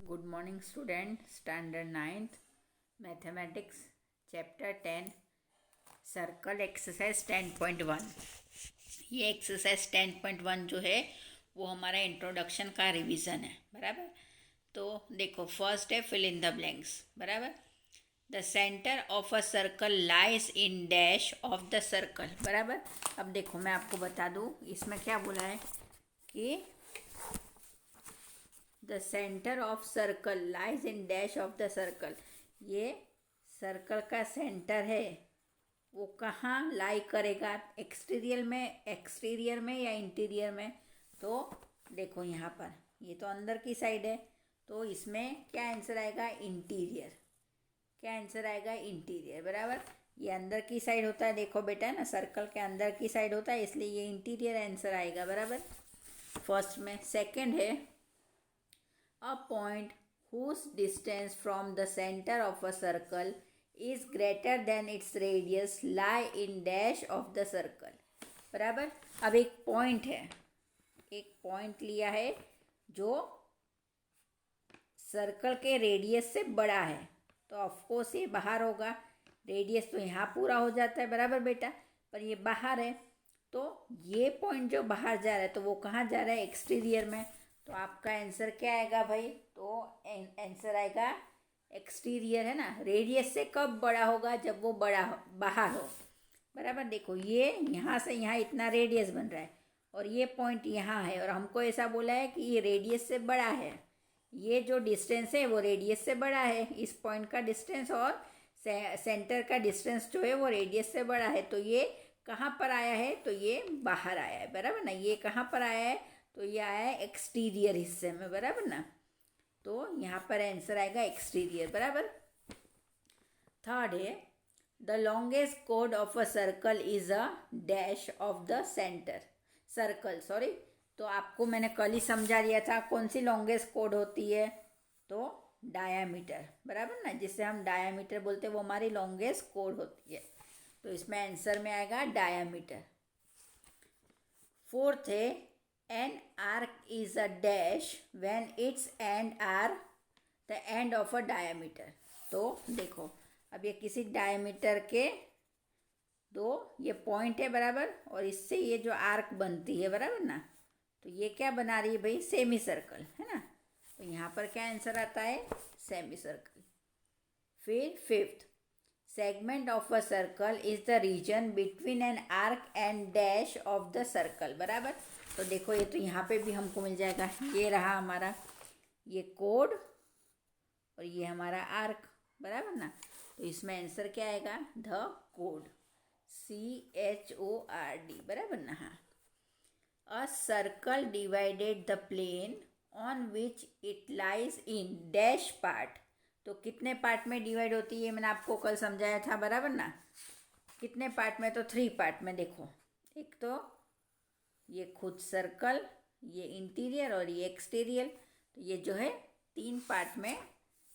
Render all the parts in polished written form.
Good morning student, standard 9th mathematics chapter 10 circle exercise 10.1। ये exercise 10.1 जो है वो हमारा इंट्रोडक्शन का रिवीजन है। बराबर, तो देखो फर्स्ट है फिल इन द ब्लैंक्स। बराबर, the centre of a circle lies in dash of the circle. बराबर, अब देखो मैं आपको बता दूँ इसमें क्या बोला है कि the centre of circle lies in dash of the circle. ये सर्कल का सेंटर है, वो कहाँ लाई करेगा, एक्सटीरियर में या इंटीरियर में। तो देखो यहाँ पर ये तो अंदर की साइड है, तो इसमें क्या आंसर आएगा, इंटीरियर। क्या आंसर आएगा, इंटीरियर। बराबर, ये अंदर की साइड होता है, देखो बेटा ना, सर्कल के अंदर की साइड होता है, इसलिए ये इंटीरियर आंसर आएगा। बराबर, फर्स्ट में। सेकंड है a point whose distance from the center of a circle is greater than its radius lie in dash of the circle। बराबर, अब एक पॉइंट है, एक पॉइंट लिया है जो सर्कल के रेडियस से बड़ा है, तो ऑफकोर्स ये बाहर होगा। रेडियस तो यहाँ पूरा हो जाता है, बराबर बेटा, पर ये बाहर है, तो ये पॉइंट जो बाहर जा रहा है तो वो कहाँ जा रहा है, एक्सटीरियर में। तो आपका आंसर क्या आएगा भाई, तो आंसर आएगा एक्सटीरियर, है ना। रेडियस से कब बड़ा होगा, जब वो बड़ा बाहर हो। बराबर, देखो ये यहाँ से यहाँ इतना रेडियस बन रहा है और ये पॉइंट यहाँ है, और हमको ऐसा बोला है कि ये रेडियस से बड़ा है। ये जो डिस्टेंस है वो रेडियस से बड़ा है, इस पॉइंट का डिस्टेंस और सेंटर का डिस्टेंस जो है वो रेडियस से बड़ा है। तो ये कहाँ पर आया है, तो ये बाहर आया है। बराबर ना, ये कहाँ पर आया है, तो ये आया है एक्सटीरियर हिस्से में। बराबर ना, तो यहाँ पर आंसर आएगा एक्सटीरियर। बराबर, थर्ड है the longest code of a circle is a dash of the centre circle. Sorry, तो आपको मैंने कल ही समझा दिया था कौन सी लॉन्गेस्ट कोड होती है, तो डायामीटर। बराबर ना, जिससे हम डायामीटर बोलते हैं, वो हमारी लॉन्गेस्ट कोड होती है। तो इसमें आंसर में आएगा डायामीटर। फोर्थ है an arc is a dash when its end are the end of a diameter। तो देखो अब ये किसी डायमीटर के दो ये पॉइंट है, बराबर, और इससे ये जो आर्क बनती है, बराबर ना, तो ये क्या बना रही है भाई, सेमी सर्कल, है ना। तो यहाँ पर क्या आंसर आता है, सेमी सर्कल। फिर fifth, segment of a circle is the region between an arc and dash of the circle. बराबर, तो देखो ये तो यहाँ पे भी हमको मिल जाएगा, ये रहा हमारा ये कोड और ये हमारा आर्क। बराबर ना, तो इसमें आंसर क्या आएगा, द कोड, CHORD। बराबर ना, हाँ। A circle divided the plane on which it lies in dash part. तो कितने पार्ट में डिवाइड होती है, मैंने आपको कल समझाया था। बराबर ना, कितने पार्ट में, तो 3 पार्ट में। देखो, एक तो ये खुद सर्कल, ये इंटीरियर और ये एक्सटीरियर, तो ये जो है 3 पार्ट में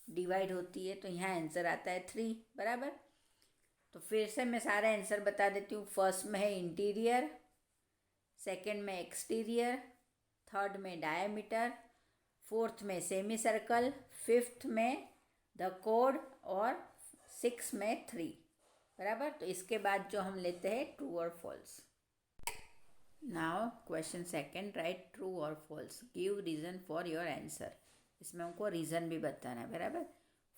डिवाइड होती है। तो यहाँ आंसर आता है 3। बराबर, तो फिर से मैं सारे आंसर बता देती हूँ। फर्स्ट में है इंटीरियर, सेकंड में एक्सटीरियर, थर्ड में डायमीटर, फोर्थ में सेमी सर्कल, फिफ्थ में द कोड और 6 में 3। बराबर, तो इसके बाद जो हम लेते हैं ट्रू और false. Now question second, right true और false, give reason for your answer. इसमें हमको रीज़न भी बताना है। बराबर,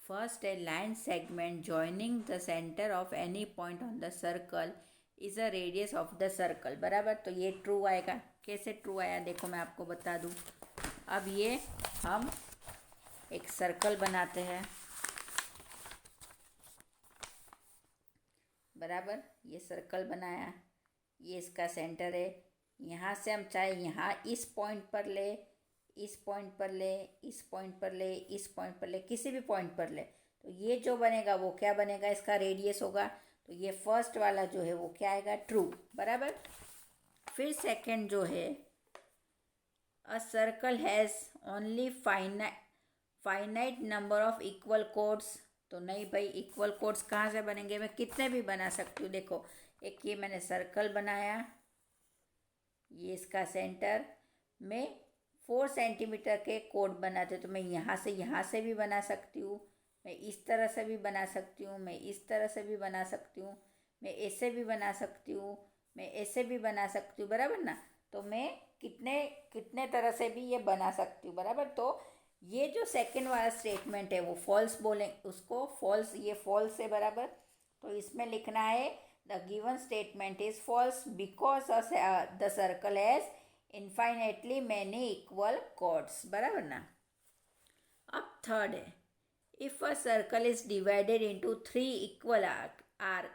फर्स्ट है line segment joining the centre of any point on the circle is a radius of the circle. बराबर, तो ये ट्रू आएगा। कैसे ट्रू आया, देखो मैं आपको बता दूँ। अब ये हम एक सर्कल बनाते हैं। बराबर, ये सर्कल बनाया, ये इसका सेंटर है। यहाँ से हम चाहे यहाँ इस पॉइंट पर ले, इस पॉइंट पर ले, इस पॉइंट पर ले, इस पॉइंट पर ले, किसी भी पॉइंट पर ले, तो ये जो बनेगा वो क्या बनेगा, इसका रेडियस होगा। तो ये फर्स्ट वाला जो है वो क्या आएगा, ट्रू। बराबर, फिर सेकंड जो है a circle has only finite number of equal codes. तो नहीं भाई, इक्वल कोड्स कहाँ से बनेंगे, मैं कितने भी बना सकती हूँ। देखो, एक ये मैंने सर्कल बनाया, ये इसका सेंटर में 4 सेंटीमीटर के कोड बनाते तो मैं यहाँ से भी बना सकती हूँ, मैं इस तरह से भी बना सकती हूँ, मैं इस तरह से भी बना सकती हूँ, मैं ऐसे भी बना सकती हूँ, मैं ऐसे भी बना सकती हूँ, बराबर ना। तो मैं कितने कितने तरह से भी ये बना सकती हूँ, बराबर। तो ये जो सेकंड वाला स्टेटमेंट है वो फॉल्स बोलें उसको, फॉल्स, ये फॉल्स है, बराबर। तो इसमें लिखना है the given statement is false because the circle has infinitely many equal chords, बराबर ना। अब थर्ड है, if a circle is divided into 3 equal arc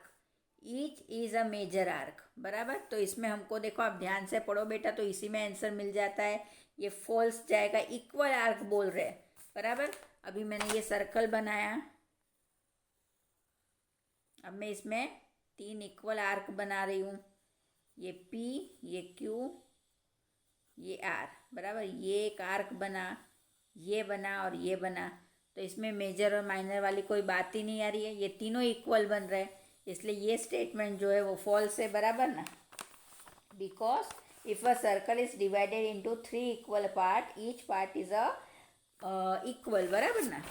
each is a major arc, बराबर। तो इसमें हमको देखो, आप ध्यान से पढ़ो बेटा तो इसी में आंसर मिल जाता है। ये फॉल्स जाएगा, इक्वल आर्क बोल रहे हैं, बराबर। अभी मैंने ये सर्कल बनाया, अब मैं इसमें 3 इक्वल आर्क बना रही हूँ, ये P, ये Q, ये R, बराबर। ये एक आर्क बना, ये बना और ये बना। तो इसमें मेजर और माइनर वाली कोई बात ही नहीं आ रही है, ये तीनों इक्वल बन रहे हैं, इसलिए ये स्टेटमेंट जो है वो फॉल्स है, बराबर ना। Because if a circle is divided into 3 equal part, each part is a equal, बराबर ना।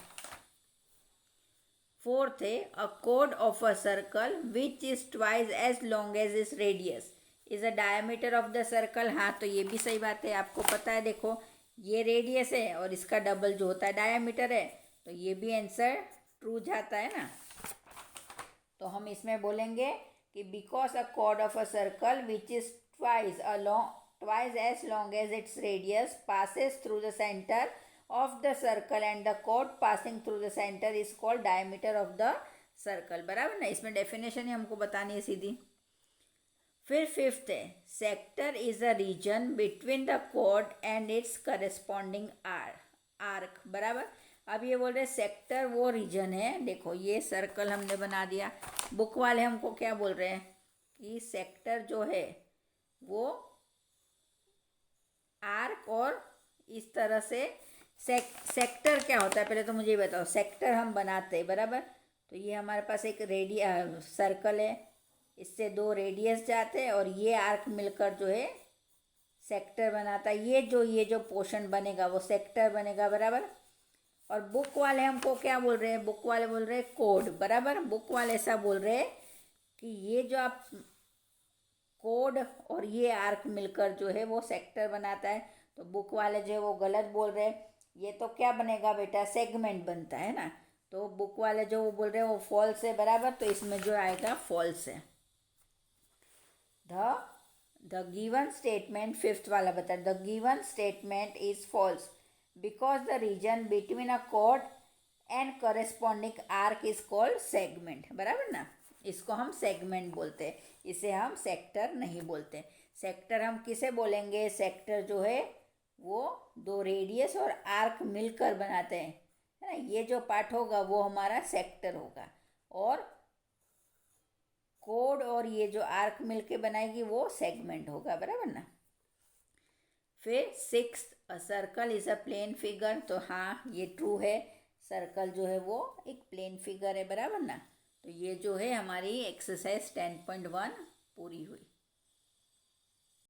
फोर्थ है, अ कोड of a circle which is twice as long as is radius is a diameter of the circle. हाँ, तो ये भी सही बात है, आपको पता है। देखो, ये रेडियस है और इसका डबल जो होता है डायमीटर है, तो ये भी आंसर ट्रू जाता है ना। तो हम इसमें बोलेंगे कि because a chord of a circle which is twice as long as its radius passes through the centre of the circle and the chord passing through the center is called diameter of the circle, बराबर ना। इसमें definition ही हमको बतानी है सीधी। फिर fifth है, sector is a region between the chord and it's corresponding arc, बराबर। अब ये बोल रहे सेक्टर वो रीजन है, देखो ये सर्कल हमने बना दिया, बुक वाले हमको क्या बोल रहे हैं कि सेक्टर जो है वो आर्क और इस तरह से सेक्टर क्या होता है पहले तो मुझे बताओ। सेक्टर हम बनाते हैं, बराबर। तो ये हमारे पास एक सर्कल है, इससे 2 रेडियस जाते हैं और ये आर्क मिलकर जो है सेक्टर बनाता है। ये जो पोर्शन बनेगा वो सेक्टर बनेगा, बराबर। और बुक वाले हमको क्या बोल रहे हैं, बुक वाले बोल रहे हैं कोड, बराबर। बुक वाले ऐसा बोल रहे हैं कि ये जो आप कोड और ये आर्क मिलकर जो है वो सेक्टर बनाता है। तो बुक वाले जो है वो गलत बोल रहे हैं, ये तो क्या बनेगा बेटा, सेगमेंट बनता है ना। तो बुक वाले जो वो बोल रहे हैं वो फॉल्स है, बराबर। तो इसमें जो आएगा फॉल्स है। द गिवन स्टेटमेंट, फिफ्थ वाला बता, the given statement is false because the region between a chord and corresponding arc is called segment, बराबर ना। इसको हम सेगमेंट बोलते हैं, इसे हम सेक्टर नहीं बोलते। सेक्टर हम किसे बोलेंगे, सेक्टर जो है वो 2 रेडियस और आर्क मिलकर बनाते हैं, है ना। ये जो पार्ट होगा वो हमारा सेक्टर होगा, और कोड और ये जो आर्क मिलके बनाएगी वो सेगमेंट होगा, बराबर ना। फिर sixth, a circle is a plane figure. तो हाँ, ये ट्रू है, सर्कल जो है वो एक प्लेन फिगर है, बराबर ना। तो ये जो है हमारी एक्सरसाइज 10.1 पूरी हुई।